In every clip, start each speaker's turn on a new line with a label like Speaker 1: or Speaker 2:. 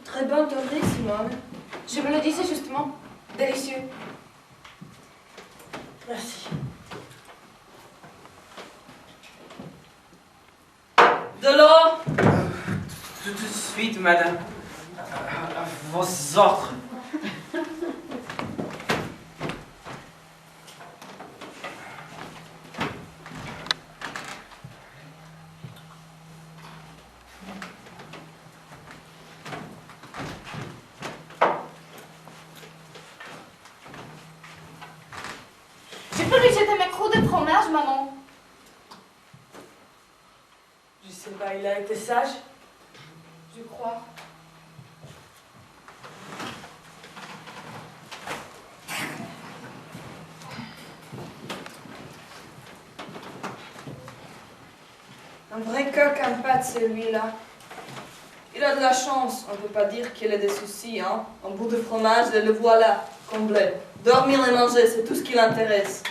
Speaker 1: Très bonne théorie, Simone.
Speaker 2: Je me le disais justement. Délicieux.
Speaker 1: Merci. De l'eau?
Speaker 3: Tout de suite, madame. À vos ordres.
Speaker 2: J'ai pu lui jeter mes croûtes de fromage, maman.
Speaker 1: Je sais pas, il a été sage?
Speaker 2: Je crois.
Speaker 1: Un vrai coq en pâte, celui-là. Il a de la chance, on ne peut pas dire qu'il a des soucis, hein. Un bout de fromage, et le voilà, comblé. Dormir et manger, c'est tout ce qui l'intéresse.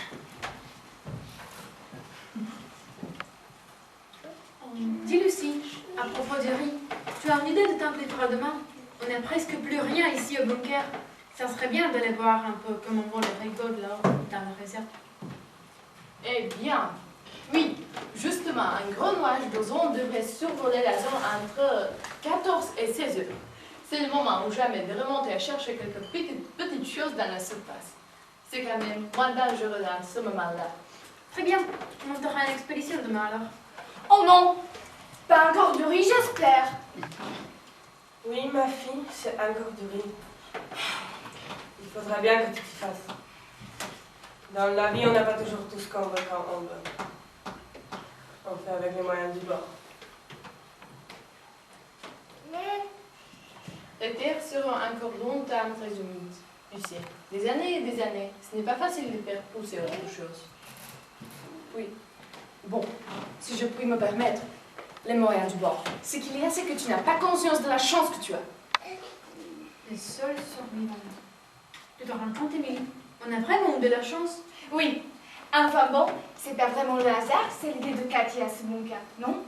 Speaker 4: Dis Lucie, à propos du riz, tu as une idée de temps qu'il fera demain? On n'a presque plus rien ici au bunker. Ça serait bien d'aller voir un peu comment vont les récoltes là, dans la réserve.
Speaker 2: Eh bien, oui, justement, un gros nuage d'ozone devrait survoler la zone entre 14 et 16 heures. C'est le moment où jamais de remonter à chercher quelques petites choses dans la surface. C'est quand même moins dangereux dans ce moment-là.
Speaker 4: Très bien, on montera une expédition demain alors.
Speaker 2: Oh non! Pas encore du riz, j'espère!
Speaker 1: Oui, ma fille, c'est encore du riz. Il faudra bien que tu t'y fasses. Dans la vie, on n'a pas toujours tout ce qu'on veut quand on veut. On fait avec les moyens du bord.
Speaker 2: Les terres seront encore longtemps très humides. Tu sais, des années et des années, ce n'est pas facile de faire pousser autre chose. Oui. Bon, si je puis me permettre, les moyens du bord. Ce qu'il y a, c'est que tu n'as pas conscience de la chance que tu as.
Speaker 4: Les seuls survivants. Tu te rends compte, Émilie? On a vraiment de la chance.
Speaker 5: Oui. Enfin bon, c'est pas vraiment le hasard, c'est l'idée de Cathy à ce bunker, non?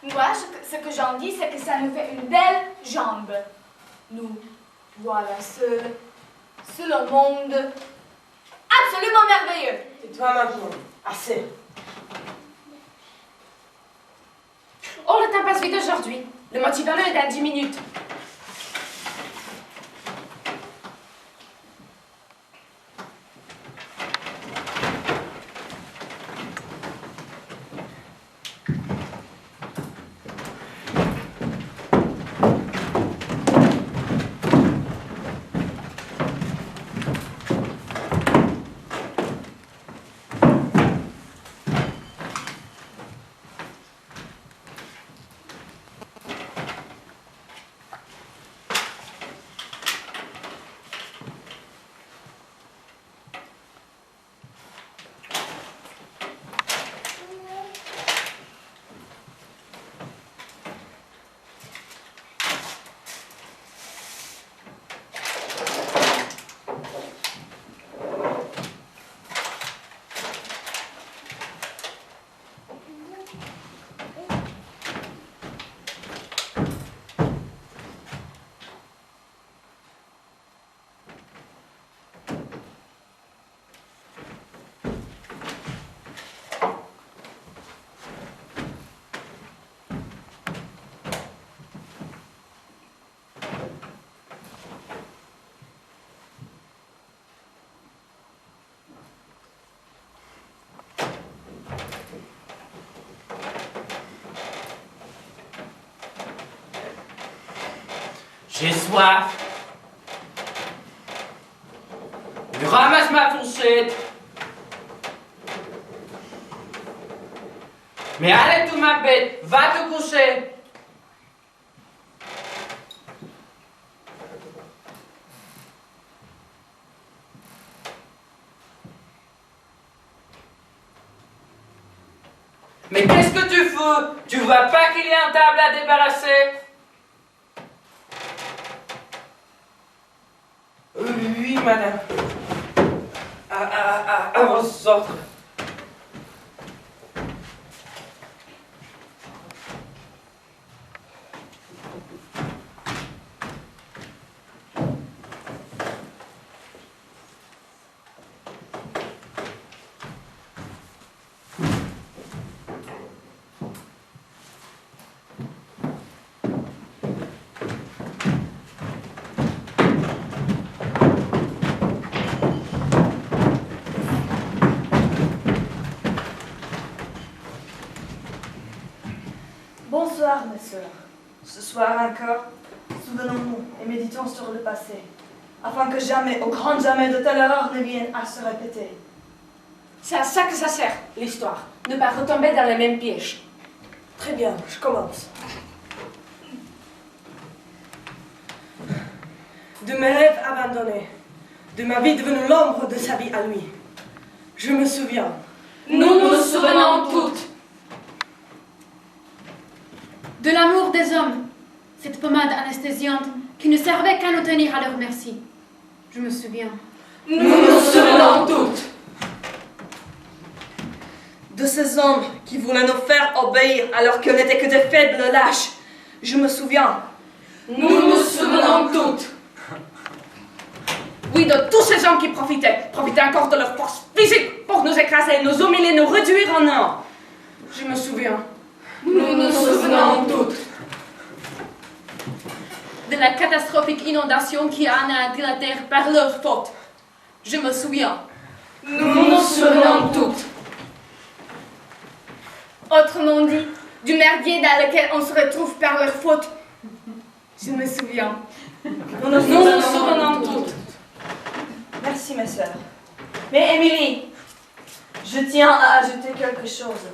Speaker 5: Moi, ce que j'en dis, c'est que ça nous fait une belle jambe. Nous, voilà, seuls au monde. Absolument merveilleux.
Speaker 1: Et toi maintenant, assez.
Speaker 2: Oh, le temps passe vite aujourd'hui. Le motivano est dans 10 minutes.
Speaker 3: J'ai soif. Je ramasse ma fourchette. Mais allez, tout ma bête, va te coucher. Mais qu'est-ce que tu fous? Tu vois pas qu'il y a un table à débarrasser? Oui, madame. À vos ordres.
Speaker 6: sœurs. Ce soir encore, souvenons-nous et méditons sur le passé, afin que jamais, au grand jamais, de telles erreurs ne viennent à se répéter.
Speaker 7: C'est à ça que ça sert, l'histoire. Ne pas retomber dans les mêmes pièges.
Speaker 1: Très bien, je commence. De mes rêves abandonnés, de ma vie devenue l'ombre de sa vie à lui. Je me souviens.
Speaker 2: Nous nous souvenons toutes.
Speaker 4: De l'amour des hommes, cette pommade anesthésiante qui ne servait qu'à nous tenir à leur merci. Je me souviens.
Speaker 2: Nous nous souvenons toutes.
Speaker 6: De ces hommes qui voulaient nous faire obéir alors qu'on n'était que de faibles lâches. Je me souviens.
Speaker 2: Nous nous souvenons toutes.
Speaker 7: Oui, de tous ces hommes qui profitaient encore de leur force physique pour nous écraser, nous humilier, nous réduire en or. Je me souviens.
Speaker 2: Nous nous souvenons toutes. De la catastrophique inondation qui a anéanti la terre par leur faute. Je me souviens. Nous nous souvenons toutes.
Speaker 5: Autrement dit, du merdier dans lequel on se retrouve par leur faute. Je me souviens.
Speaker 6: Nous nous
Speaker 2: souvenons toutes.
Speaker 6: Merci, mes sœurs. Mais Émilie, je tiens à ajouter quelque chose.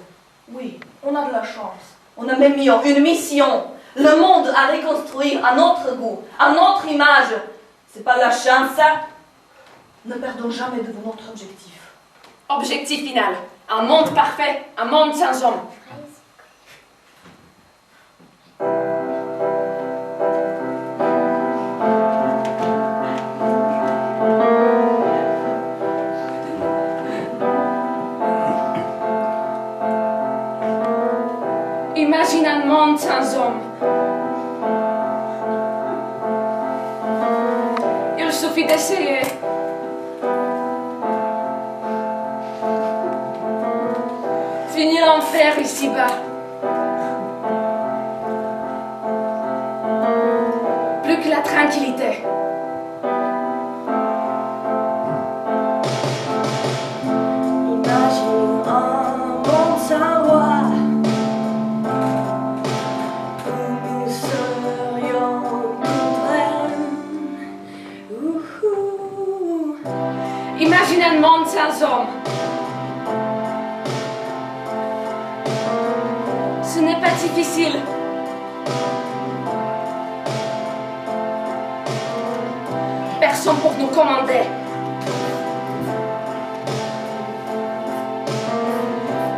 Speaker 6: Oui, on a de la chance. On a même une mission. Le monde à reconstruire à notre goût, à notre image. C'est pas la chance, ça. Ne perdons jamais de vue notre objectif.
Speaker 7: Objectif final. Un monde parfait, un monde sans hommes. Imagine un monde sans hommes. Il suffit d'essayer. Fini l'enfer ici-bas. Plus que la tranquillité.
Speaker 1: Imagine un monde sans roi, où nous serions toutes reines. Ouhou.
Speaker 7: Imagine un monde sans hommes. Ce n'est pas difficile. Personne pour nous commander.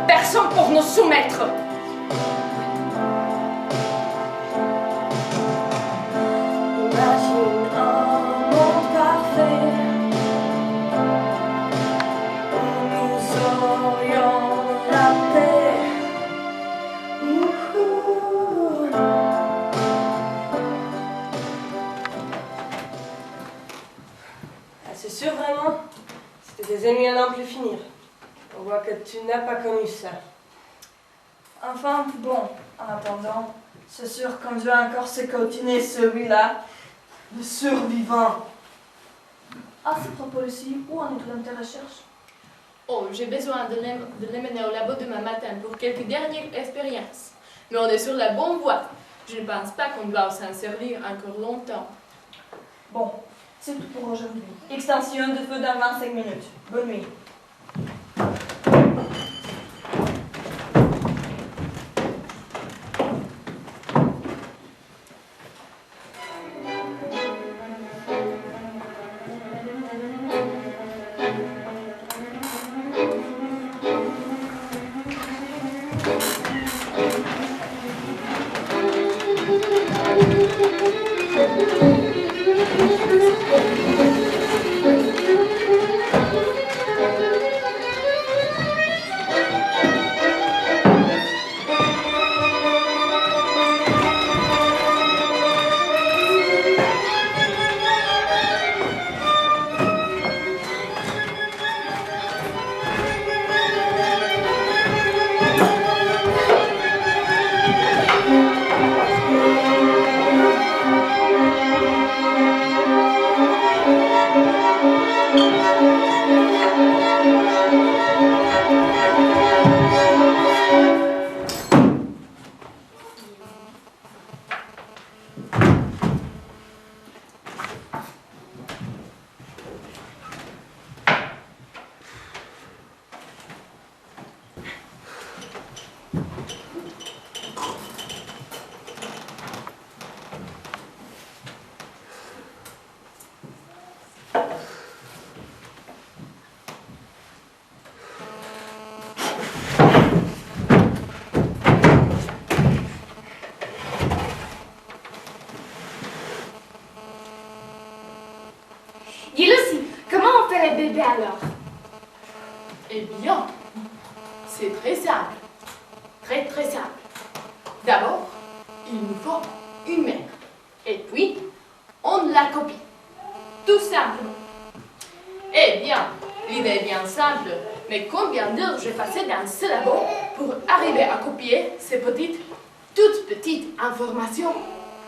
Speaker 7: Personne pour nous soumettre.
Speaker 1: Imagine un monde parfait, où nous aurions la paix. Ouhou. Ah, c'est sûr vraiment? C'était des ennemis à n'en plus finir. On voit que tu n'as pas connu ça.
Speaker 6: Enfin, bon, en attendant, c'est sûr qu'on doit encore se continuer celui-là, le survivant. À ce propos aussi, où en est dans tes recherches?
Speaker 2: Oh, j'ai besoin de l'emmener au labo demain matin pour quelques dernières expériences. Mais on est sur la bonne voie. Je ne pense pas qu'on doit s'en servir encore longtemps.
Speaker 6: Bon, c'est tout pour aujourd'hui. Extension de feu dans 25 minutes. Bonne nuit.
Speaker 5: m'aider alors?
Speaker 2: Eh bien, c'est très simple. Très très simple. D'abord, il nous faut une mère. Et puis, on la copie. Tout simplement. Eh bien, l'idée est bien simple, mais combien d'heures j'ai passé dans ce labo pour arriver à copier ces toutes petites informations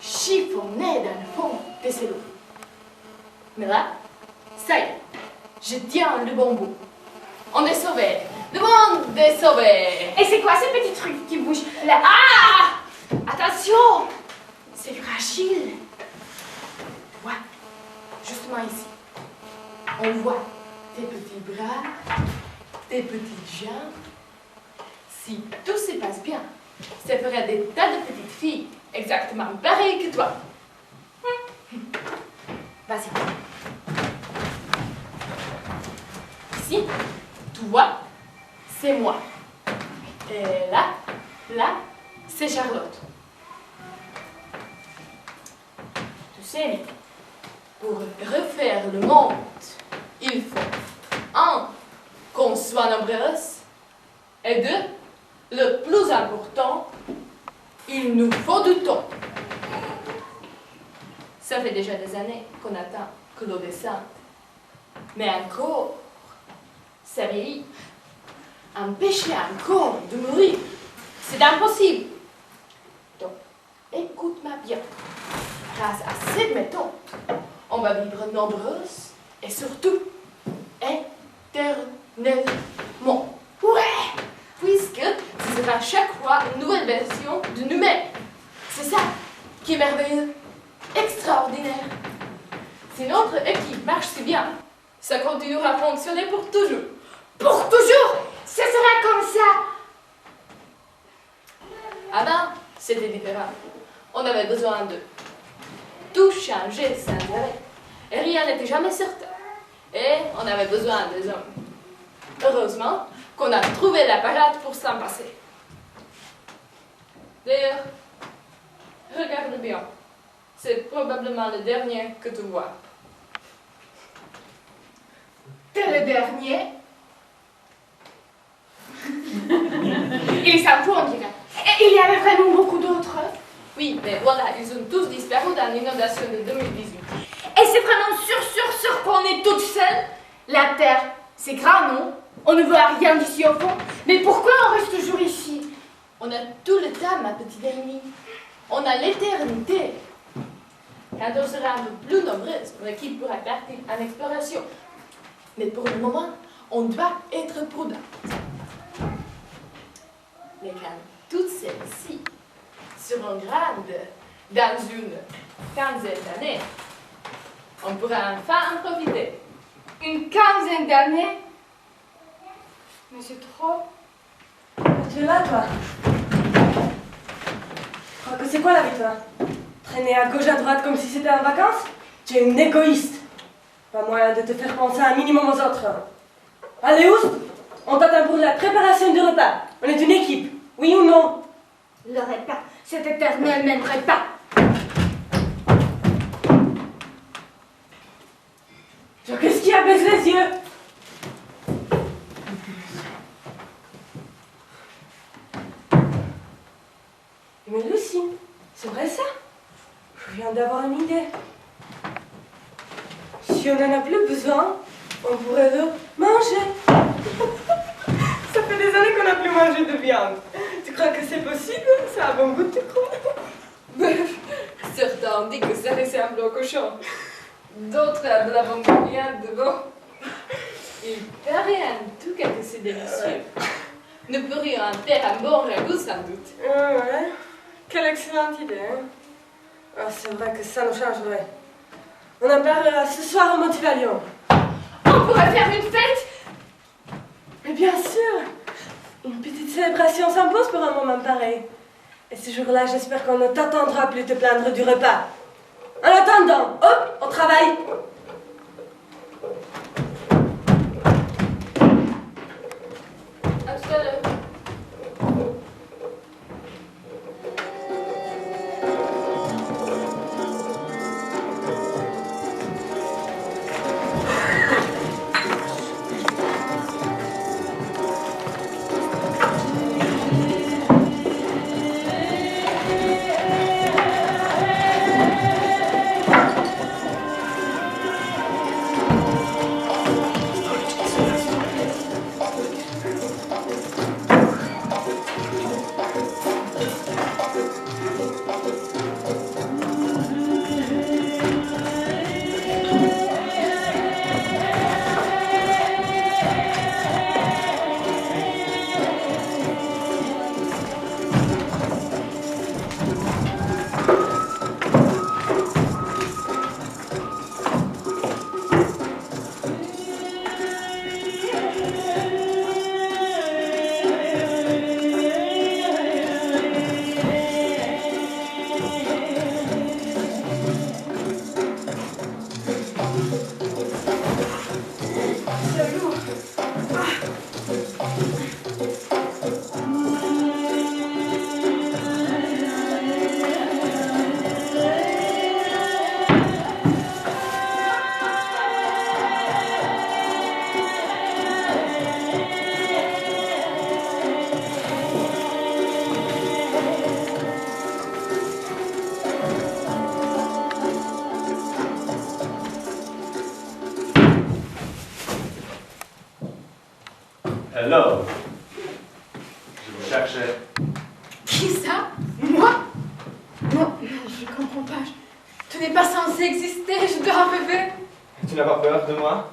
Speaker 2: chiffonnées dans le fond des cellules. Mais là, ça y est, je tiens le bon bout. On est sauvés. Le monde est sauvé.
Speaker 5: Et c'est quoi ces petits trucs qui bougent là? Ah! Attention! C'est fragile.
Speaker 2: Ouais, justement ici. On voit tes petits bras, tes petites jambes. Si tout se passe bien, ça ferait des tas de petites filles exactement pareilles que toi. Vas-y. Ici, tu vois, c'est moi. Et là, c'est Charlotte. Tu sais, pour refaire le monde, il faut 1. Qu'on soit nombreuses, et 2. Le plus important, il nous faut du temps. Ça fait déjà des années qu'on attend que l'eau descende. Mais encore, ça vieillit. Empêcher encore de mourir, c'est impossible. Donc, écoute-moi bien. Grâce à cette méthode, on va vivre nombreuses et surtout éternellement. Ouais! Puisque ce sera chaque fois une nouvelle version de nous-mêmes. C'est ça qui est merveilleux, extraordinaire. Si notre équipe marche si bien, ça continuera à fonctionner pour toujours.
Speaker 5: Pour toujours! Ce sera comme ça!
Speaker 2: Avant, c'était différent. On avait besoin de tout changer sans arrêt. Et rien n'était jamais certain. Et on avait besoin des hommes. Heureusement qu'on a trouvé la parade pour s'en passer. D'ailleurs, regarde bien. C'est probablement le dernier que tu vois.
Speaker 5: T'es le dernier? Il s'en fout, on dirait. Et il y avait vraiment beaucoup d'autres.
Speaker 2: Oui, mais voilà, ils ont tous disparu dans l'inondation de 2018.
Speaker 5: Et c'est vraiment sûr qu'on est toutes seules? La Terre, c'est grand, non? On ne voit rien d'ici au fond. Mais pourquoi on reste toujours ici?
Speaker 2: On a tout le temps, ma petite amie. On a l'éternité. Quand on sera un peu plus nombreuses, l'équipe pourra partir en exploration. Mais pour le moment, on doit être prudent. Mais quand toutes celles-ci seront grandes, dans une quinzaine d'années, on pourra enfin en profiter.
Speaker 5: Une quinzaine d'années? Mais c'est trop.
Speaker 1: Tu es là, toi? Tu crois que c'est quoi la vie, toi? Traîner à gauche à droite comme si c'était en vacances? Tu es une égoïste. Pas moyen de te faire penser un minimum aux autres. Allez, Oust, on t'attend pour la préparation du repas. On est une équipe, oui ou non?
Speaker 5: Le repas, cet éternel même repas.
Speaker 1: Qu'est-ce qui a baissé les yeux? Mais Lucie, c'est vrai ça? Je viens d'avoir une idée. Si on n'en a plus besoin, on pourrait le manger. Ça fait des années qu'on n'a plus mangé de viande. Tu crois que c'est possible? Ça a bon goût, tu crois?
Speaker 2: Certains disent que ça ressemble au cochon. D'autres à de la bonne viande de veau. Il paraît en tout cas que c'est délicieux. Nous pourrions en faire un bon ragoût sans doute.
Speaker 1: Ouais. Quelle excellente idée, hein? Ah, c'est vrai que ça nous changerait. On en parlera ce soir au Motivalion.
Speaker 5: On pourrait faire une fête?
Speaker 1: Mais bien sûr! Une petite célébration s'impose pour un moment pareil. Et ce jour-là, j'espère qu'on ne t'attendra plus te plaindre du repas. En attendant, hop, on travaille!
Speaker 2: À tout à l'heure.
Speaker 8: Hello. Je vous cherchais.
Speaker 4: Qui ça? Moi? Non, je comprends pas. Tu n'es pas censé exister, je dois rêver.
Speaker 8: Tu n'as pas peur de moi?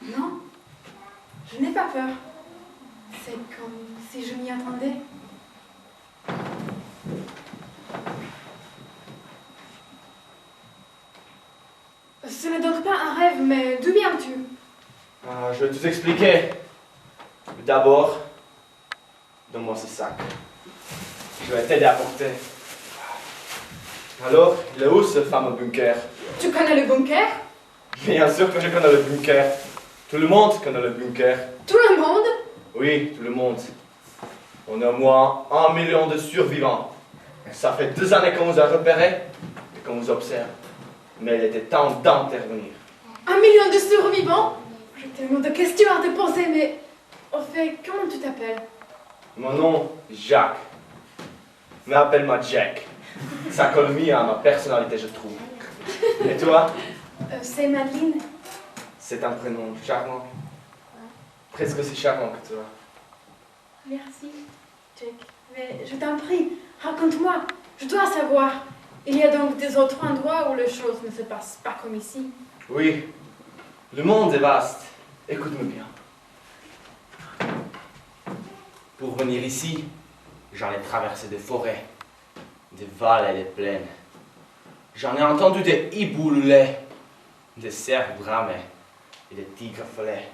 Speaker 4: Non, je n'ai pas peur. C'est comme si je m'y attendais. Ce n'est donc pas un rêve, mais d'où viens-tu?
Speaker 8: Je vais tout expliquer. Mais d'abord, donne-moi ce sac. Je vais t'aider à porter. Alors, il est où ce fameux bunker?
Speaker 4: Tu connais le bunker?
Speaker 8: Bien sûr que je connais le bunker. Tout le monde connaît le bunker.
Speaker 4: Tout le monde?
Speaker 8: Oui, tout le monde. On est au moins 1 million de survivants. Ça fait 2 années qu'on vous a repérés et qu'on vous observe. Mais il était temps d'intervenir.
Speaker 4: 1 million de survivants? J'ai tellement de questions à te poser, mais au fait, comment tu t'appelles?
Speaker 8: Mon nom, Jacques. Mais appelle-moi Jack. Ça colle mieux à ma personnalité, je trouve. Et toi?
Speaker 4: C'est Madeleine.
Speaker 8: C'est un prénom charmant. Presque aussi charmant que toi.
Speaker 4: Merci, Jack. Mais je t'en prie, raconte-moi. Je dois savoir. Il y a donc des autres endroits où les choses ne se passent pas comme ici.
Speaker 8: Oui, le monde est vaste. Écoute-moi bien. Pour venir ici, j'en ai traversé des forêts, des vallées et des plaines. J'en ai entendu des hiboux louler, des cerfs bramer et des tigres folets.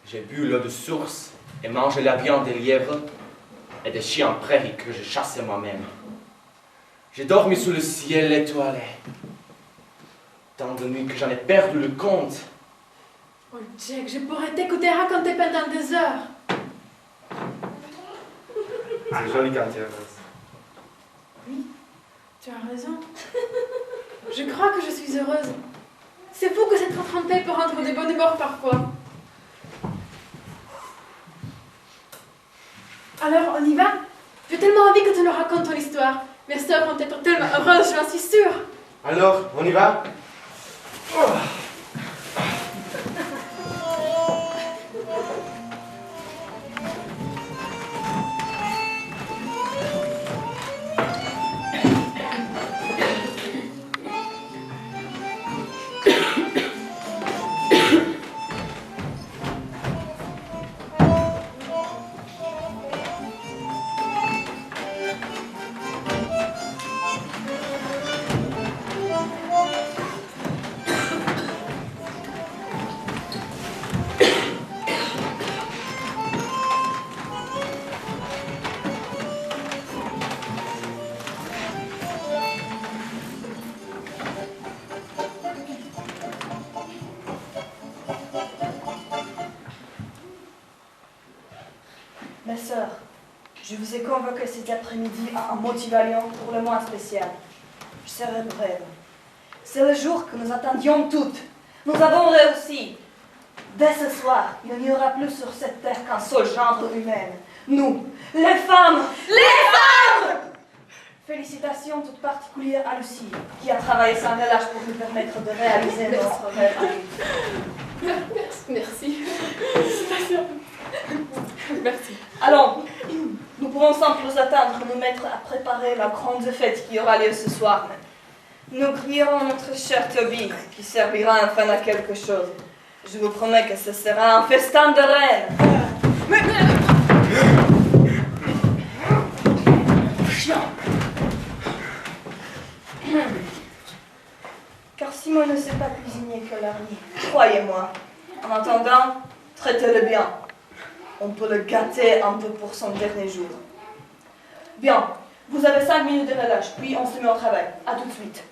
Speaker 8: J'ai bu l'eau de source et mangé la viande des lièvres et des chiens prairies que je chassais moi-même. J'ai dormi sous le ciel étoilé. Tant de nuits que j'en ai perdu le compte.
Speaker 4: Oh Jack, je pourrais t'écouter raconter pendant des heures.
Speaker 8: C'est joli quand tu es heureuse.
Speaker 4: Oui, tu as raison. Je crois que je suis heureuse. C'est fou que s'être trompée pour rendre de bonne humeur parfois. Alors, on y va? J'ai tellement envie que tu nous racontes ton histoire. Mes sœurs vont être tellement heureuses, j'en suis sûre.
Speaker 8: Alors, on y va?
Speaker 6: Mes sœurs, je vous ai convoqué cet après-midi à un motivalion pour le mois spécial. Je serai brève. C'est le jour que nous attendions toutes. Nous avons réussi. Dès ce soir, il n'y aura plus sur cette terre qu'un seul genre humain. Nous, les femmes. Les femmes! Félicitations toutes particulières à Lucie, qui a travaillé sans relâche pour nous permettre de réaliser notre rêve.
Speaker 2: Merci. Merci.
Speaker 6: Allons, nous pouvons sans plus attendre nous mettre à préparer la grande fête qui aura lieu ce soir. Nous grierons notre cher Toby, qui servira enfin à quelque chose. Je vous promets que ce sera un festin de reine. Car Simon ne sait pas cuisiner que la nuit, croyez-moi. En attendant, traitez-le bien. On peut le gâter un peu pour son dernier jour. Bien, vous avez 5 minutes de relâche, puis on se met au travail. À tout de suite.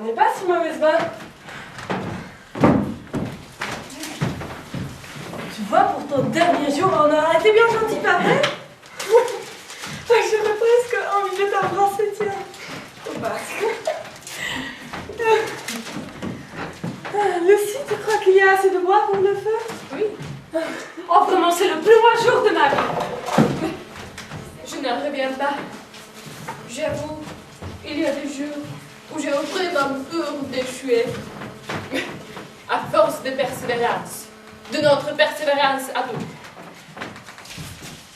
Speaker 1: On n'est pas si mauvaise bas. Tu vois, pour ton dernier jour, on a été bien gentil, pas vrai? J'aurais presque envie de t'embrasser, tiens. Au basque. Lucie, tu crois qu'il y a assez de bois pour le feu?
Speaker 2: Oui.
Speaker 7: Oh, vraiment, c'est le plus beau jour de ma vie.
Speaker 2: Je n'en reviens pas. J'avoue, il y a des jours où j'ai vraiment peur d'échouer. À force de persévérance, de notre persévérance à tous.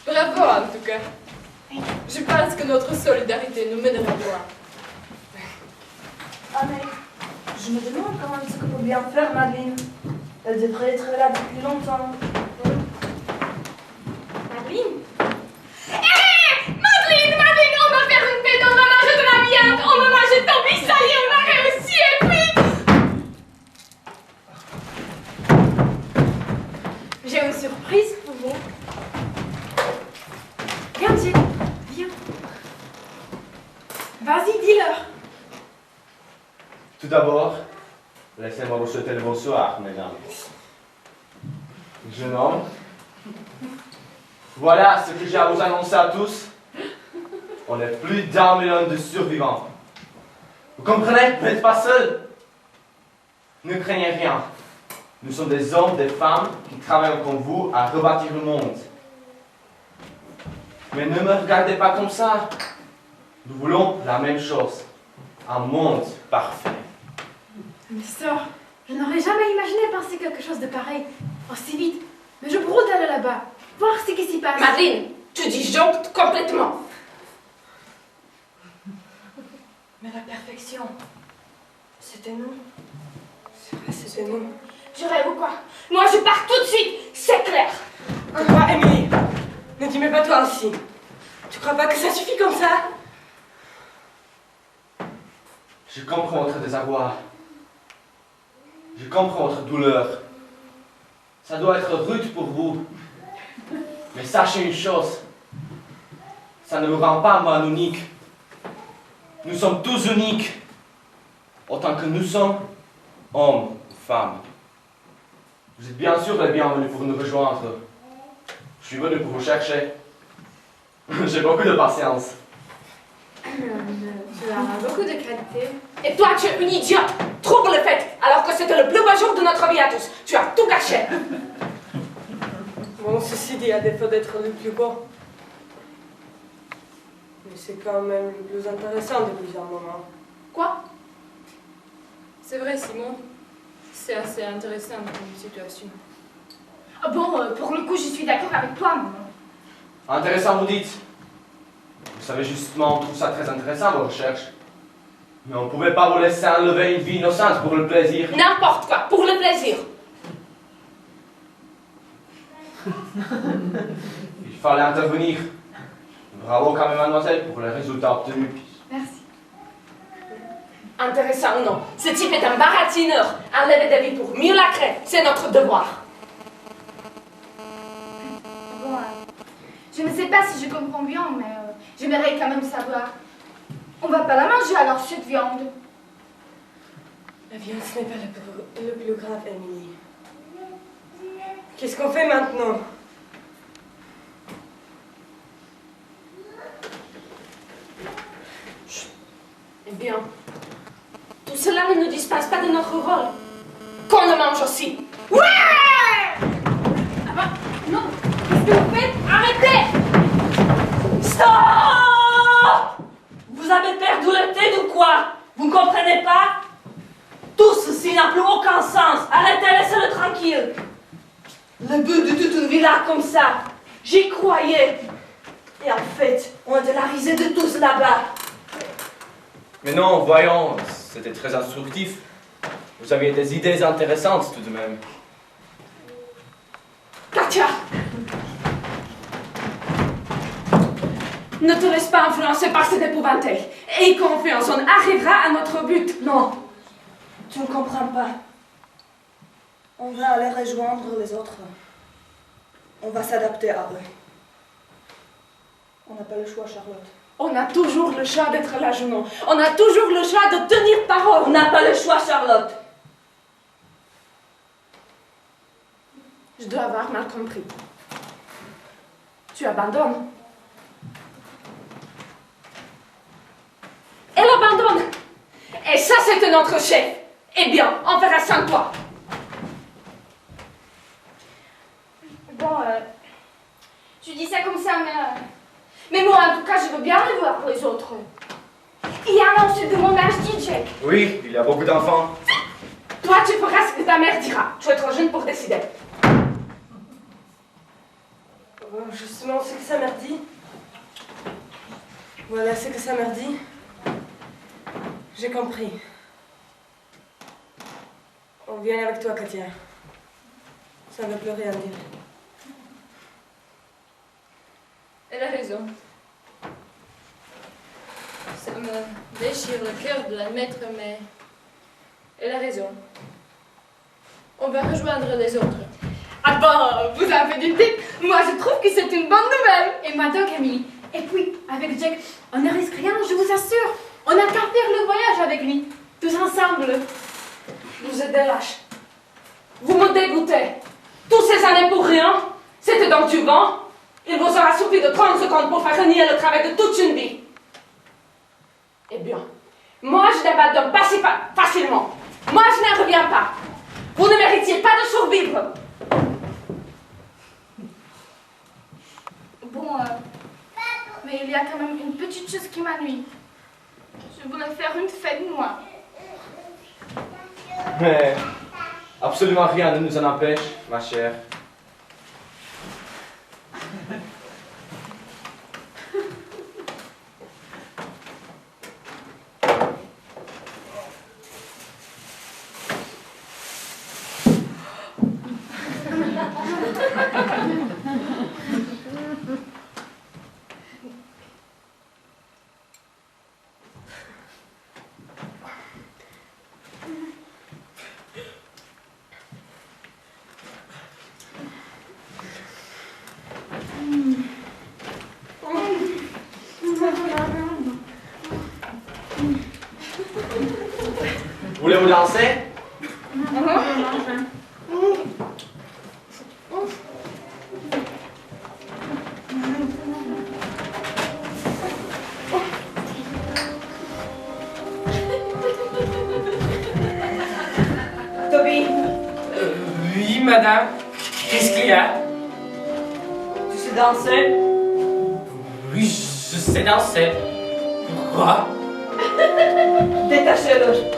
Speaker 2: Bravo en tout cas. Je pense que notre solidarité nous mènera loin.
Speaker 6: Ah mais, je me demande comment ce que peut bien faire Madeleine. Elle devrait être là depuis longtemps.
Speaker 5: Madeleine? Hé! Madeleine, on va faire une fête, on va manger de la viande, on va manger ton bis, ça y est, on a réussi, et puis...
Speaker 4: J'ai une surprise pour vous. Viens, Jill, viens. Vas-y, dis-leur.
Speaker 8: Tout d'abord, laissez-moi vous souhaiter le bonsoir, mesdames. Jeune homme, voilà ce que j'ai à vous annoncer à tous. On est plus d'1 million de survivants. Vous comprenez? Vous n'êtes pas seuls. Ne craignez rien. Nous sommes des hommes, des femmes qui travaillent comme vous à rebâtir le monde. Mais ne me regardez pas comme ça. Nous voulons la même chose. Un monde parfait.
Speaker 4: Mais sœur, je n'aurais jamais imaginé penser quelque chose de pareil. Aussi vite. Mais je broute aller là-bas. Voir ce qui s'y passe.
Speaker 7: Madeleine, tu disjonctes complètement.
Speaker 6: Mais la perfection, c'était nous.
Speaker 1: C'est vrai, c'était nous.
Speaker 5: Je rêve ou quoi? Moi, je pars tout de suite, c'est clair.
Speaker 1: Toi, Émilie, ne t'y mets pas toi aussi. Tu crois pas que ça suffit comme ça?
Speaker 8: Je comprends votre désarroi. Je comprends votre douleur. Ça doit être rude pour vous. Mais sachez une chose. Ça ne vous rend pas moins unique. Nous sommes tous uniques. Autant que nous sommes hommes ou femmes. Vous êtes bien sûr les bienvenus pour nous rejoindre. Je suis venu pour vous chercher. J'ai beaucoup de patience.
Speaker 4: Tu as beaucoup de qualité.
Speaker 7: Et toi, tu es une idiote. Trouble le fait, alors que c'était le plus beau jour de notre vie à tous. Tu as tout gâché.
Speaker 1: Bon, ceci dit, à défaut d'être le plus beau. Mais c'est quand même le plus intéressant de plusieurs moments.
Speaker 2: Quoi? C'est vrai, Simon. C'est assez intéressant comme situation.
Speaker 5: Ah bon, pour le coup, je suis d'accord avec toi, maman.
Speaker 8: Intéressant, vous dites. Vous savez, justement, on trouve ça très intéressant, vos recherches. Mais on ne pouvait pas vous laisser enlever une vie innocente pour le plaisir.
Speaker 7: N'importe quoi, pour le plaisir.
Speaker 8: Il fallait intervenir. Bravo quand même, mademoiselle, pour les résultats obtenus.
Speaker 5: Merci.
Speaker 7: Intéressant ou non, ce type est un baratineur. Enlever des vies pour mieux la créer, c'est notre devoir.
Speaker 5: Bon, je ne sais pas si je comprends bien, mais j'aimerais quand même savoir. On va pas la manger alors, cette viande.
Speaker 1: La viande, ce n'est pas le plus grave, Émilie. Qu'est-ce qu'on fait maintenant?
Speaker 7: Eh bien, tout cela ne nous dispense pas de notre rôle. Qu'on le mange aussi. Ouais!
Speaker 5: Ah bah, non. Qu'est-ce que vous faites? Arrêtez!
Speaker 6: Stop! Vous avez perdu la tête ou quoi? Vous ne comprenez pas? Tout ceci n'a plus aucun sens. Arrêtez, laissez-le tranquille. Le but de toute une villa comme ça, j'y croyais. Et en fait, on a de la risée de tous là-bas.
Speaker 8: Mais non, voyons, c'était très instructif. Vous aviez des idées intéressantes tout de même.
Speaker 7: Katia! Ne te laisse pas influencer par cet épouvantail. Aie confiance, on arrivera à notre but.
Speaker 6: Non, tu ne comprends pas. On va aller rejoindre les autres. On va s'adapter à eux. On n'a pas le choix, Charlotte.
Speaker 7: On a toujours le choix d'être là, Junon. On a toujours le choix de tenir parole.
Speaker 6: On n'a pas le choix, Charlotte.
Speaker 7: Je dois avoir mal compris. Tu abandonnes. Elle abandonne. Et ça, c'est notre chef. Eh bien, on verra sans toi.
Speaker 5: Bon, tu dis ça comme ça, mais moi, en tout cas, je veux bien les voir les autres. Il y en a ensuite de mon âge, DJ.
Speaker 8: Oui, il y a beaucoup d'enfants.
Speaker 7: Toi, tu feras ce que ta mère dira. Tu es trop jeune pour décider.
Speaker 1: Justement, ce que sa mère dit. Voilà ce que sa mère dit. J'ai compris. On vient avec toi, Katia. Ça ne veut plus rien dire.
Speaker 2: Elle a raison. Ça me déchire le cœur de l'admettre, mais elle a raison. On va rejoindre les autres.
Speaker 5: Ah bon, vous avez du pic. Moi, je trouve que c'est une bonne nouvelle.
Speaker 4: Et moi donc, Emily. Et puis, avec Jack, on ne risque rien, je vous assure. On n'a qu'à faire le voyage avec lui. Tous ensemble.
Speaker 7: Vous êtes des lâches. Vous me dégoûtez. Toutes ces années pour rien. C'était dans du vent. Il vous aura suffi de 30 secondes pour faire renier le travail de toute une vie. Eh bien, moi je n'abandonne pas si facilement. Moi je n'en reviens pas. Vous ne méritiez pas de survivre.
Speaker 5: Bon, mais il y a quand même une petite chose qui m'ennuie. Je voulais faire une fête, moi.
Speaker 8: Mais absolument rien ne nous en empêche, ma chère. Voulez-vous danser?
Speaker 6: Toby,
Speaker 3: Oui, madame. Qu'est-ce qu'il y a?
Speaker 6: tu sais danser?
Speaker 3: Oui, je sais danser. Pourquoi?
Speaker 6: Détachez-le.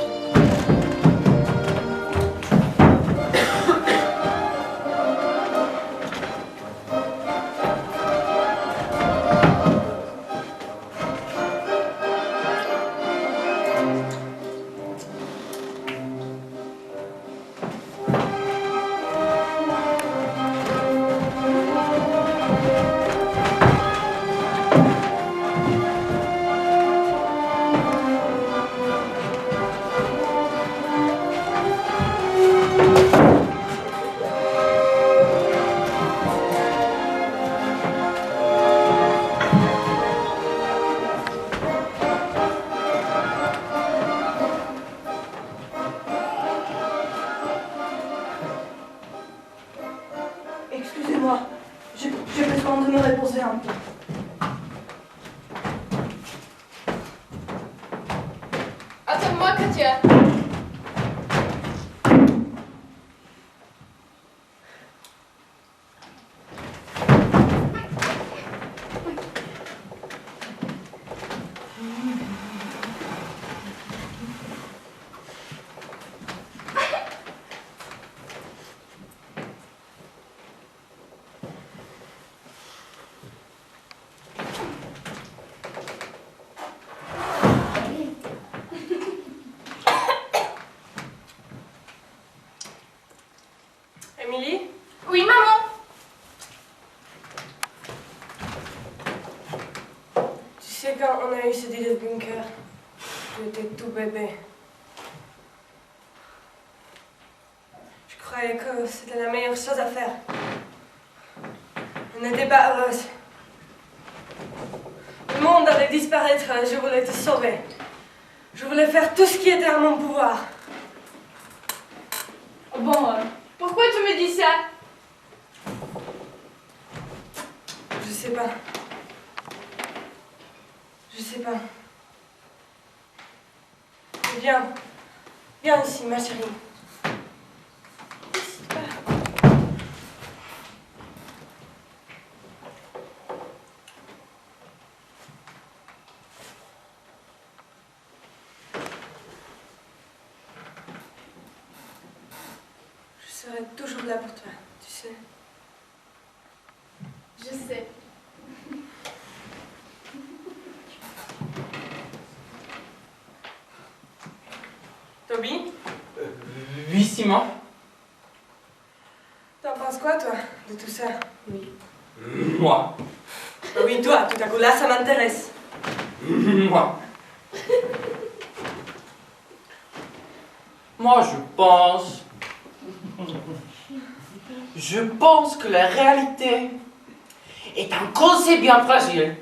Speaker 6: Excusez-moi, j'ai besoin de me reposer un peu.
Speaker 2: Attends-moi, Katia.
Speaker 1: Émilie?
Speaker 5: Oui, maman.
Speaker 1: Tu sais, quand on a eu ce idée de bunker, j'étais tout bébé. Je croyais que c'était la meilleure chose à faire. On n'était pas heureuse. Le monde avait disparaître, je voulais te sauver. Je voulais faire tout ce qui était en mon pouvoir.
Speaker 5: Bon, pourquoi tu me dis ça?
Speaker 1: Je sais pas. Je sais pas. Viens. Viens ici, ma chérie. Ici, pas. Je serai toujours là pour toi, tu sais.
Speaker 5: Je sais.
Speaker 1: Toby,
Speaker 3: Oui, Simon.
Speaker 1: t'en penses quoi, toi, de tout ça? Oui.
Speaker 3: Moi.
Speaker 1: Oui, toi, tout à coup, là, ça m'intéresse.
Speaker 3: Moi. Moi, je pense que la réalité est un concept bien fragile.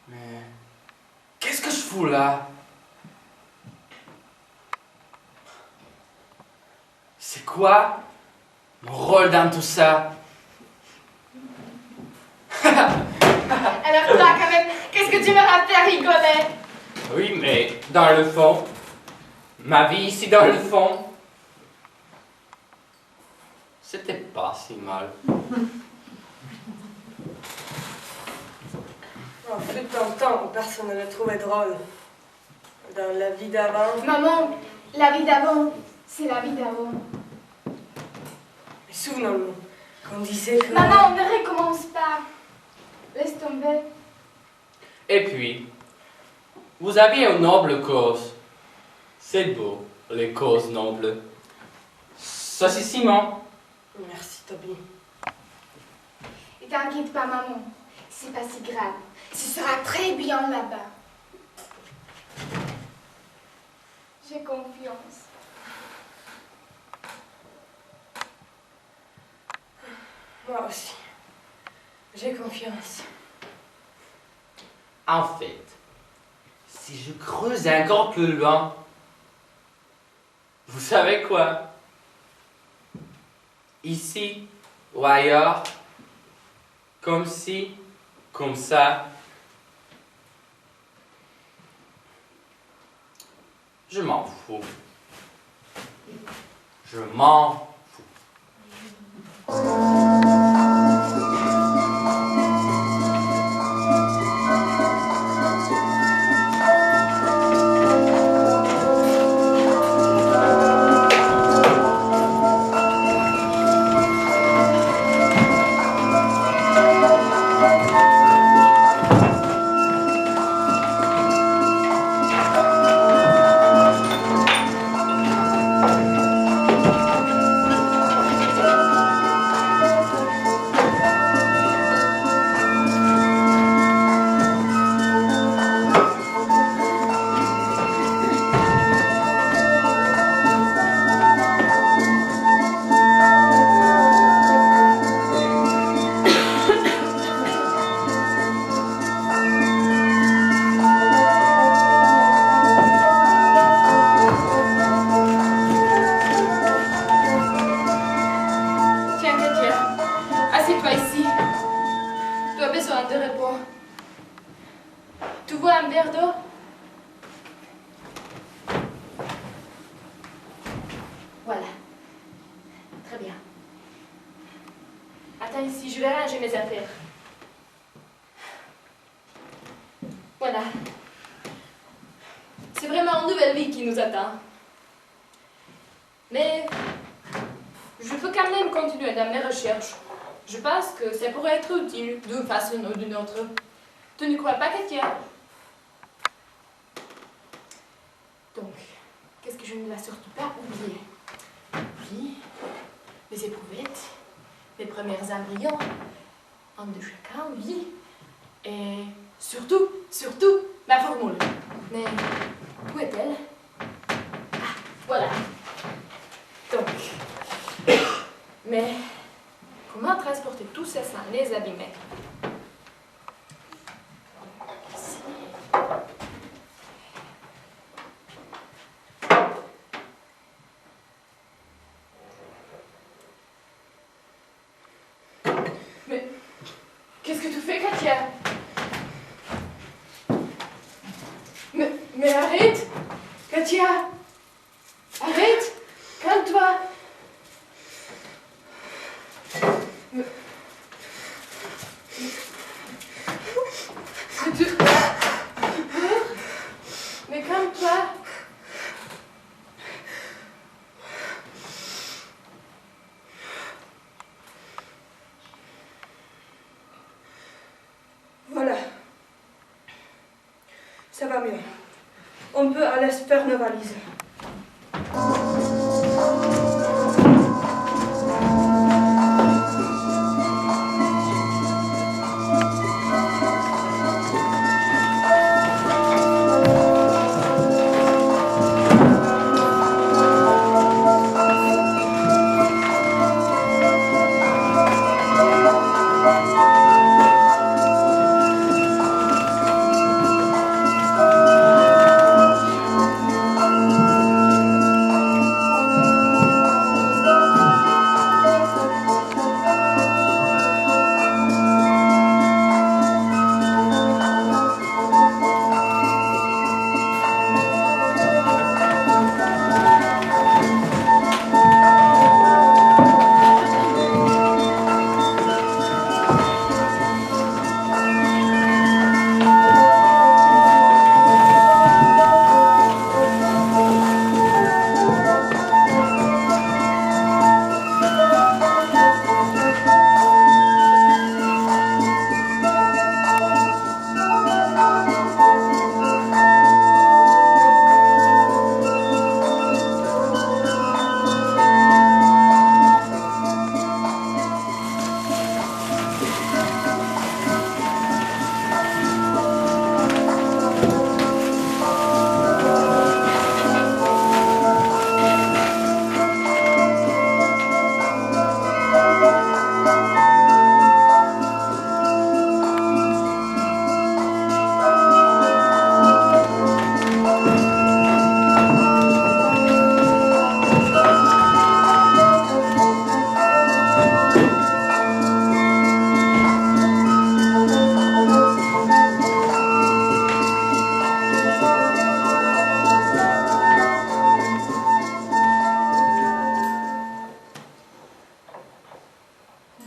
Speaker 3: Mais qu'est-ce que je fous là? C'est quoi mon rôle dans tout ça?
Speaker 5: Alors toi, quand même, qu'est-ce que tu me as fait rigoler?
Speaker 3: Oui, mais dans le fond, ma vie ici dans le fond, c'était pas si mal.
Speaker 1: En fut un temps où personne ne le trouvait drôle. Dans la vie d'avant.
Speaker 5: Maman, la vie d'avant, c'est la vie d'avant.
Speaker 1: Mais souvenons-nous qu'on disait que...
Speaker 5: Maman, ne recommence pas. Laisse tomber.
Speaker 3: Et puis, vous aviez une noble cause. C'est beau, les causes nobles. Ça c'est Simon.
Speaker 1: Merci, Toby.
Speaker 5: Et t'inquiète pas, maman. C'est pas si grave. Ce sera très bien là-bas. J'ai confiance.
Speaker 1: Moi aussi. J'ai confiance.
Speaker 3: En fait, si je creuse encore plus loin, vous savez quoi? Ici ou ailleurs, comme ci, comme ça, je m'en fous. Je m'en fous.
Speaker 2: Tiens, Katia, assieds-toi ici. Tu as besoin de repos. Tu veux un verre d'eau? Voilà. Très bien. Attends ici, je vais ranger mes affaires. Voilà. C'est vraiment une nouvelle vie qui nous attend. Mais je peux quand même continuer dans mes recherches. Je pense que ça pourrait être utile d'une façon ou d'une autre. Tu ne crois pas, Katia? Donc, qu'est-ce que je ne dois surtout pas oublier? Oui, les éprouvettes, les premiers embryons, un de chacun, oui. Et surtout, ma formule. Mais
Speaker 5: les abîmer.
Speaker 2: Mais qu'est-ce que tu fais, Katia? Mais arrête! Katia! Arrête! Calme-toi! Mais calme-toi!
Speaker 6: Voilà. Ça va mieux. On peut aller faire nos valises.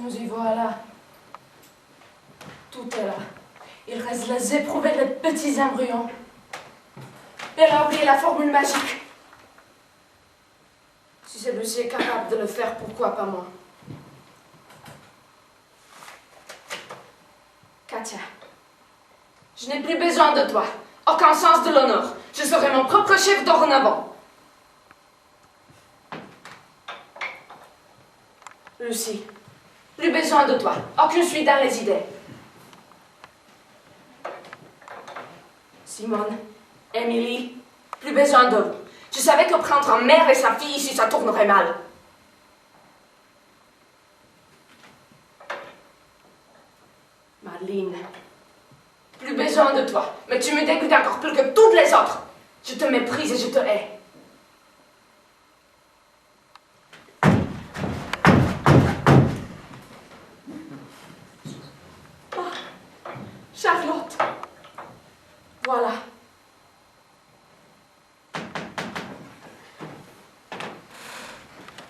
Speaker 2: Nous y voilà. Tout est là. Il reste les éprouver les petits embryons. Elle a oublié la formule magique. Si celui-ci est capable de le faire, pourquoi pas moi? Katia, je n'ai plus besoin de toi. Aucun sens de l'honneur. Je serai mon propre chef dorénavant. Lucie, plus besoin de toi. Aucune suite dans les idées. Simone, Emily, plus besoin de vous. Je savais que prendre un mère et sa fille ici, ça tournerait mal. Madeleine, plus besoin de toi. Mais tu me dégoûtes encore plus que toutes les autres. Je te méprise et je te hais. Charlotte. Voilà.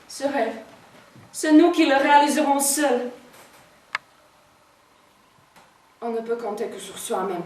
Speaker 2: Ce rêve, c'est nous qui le réaliserons seuls. On ne peut compter que sur soi-même.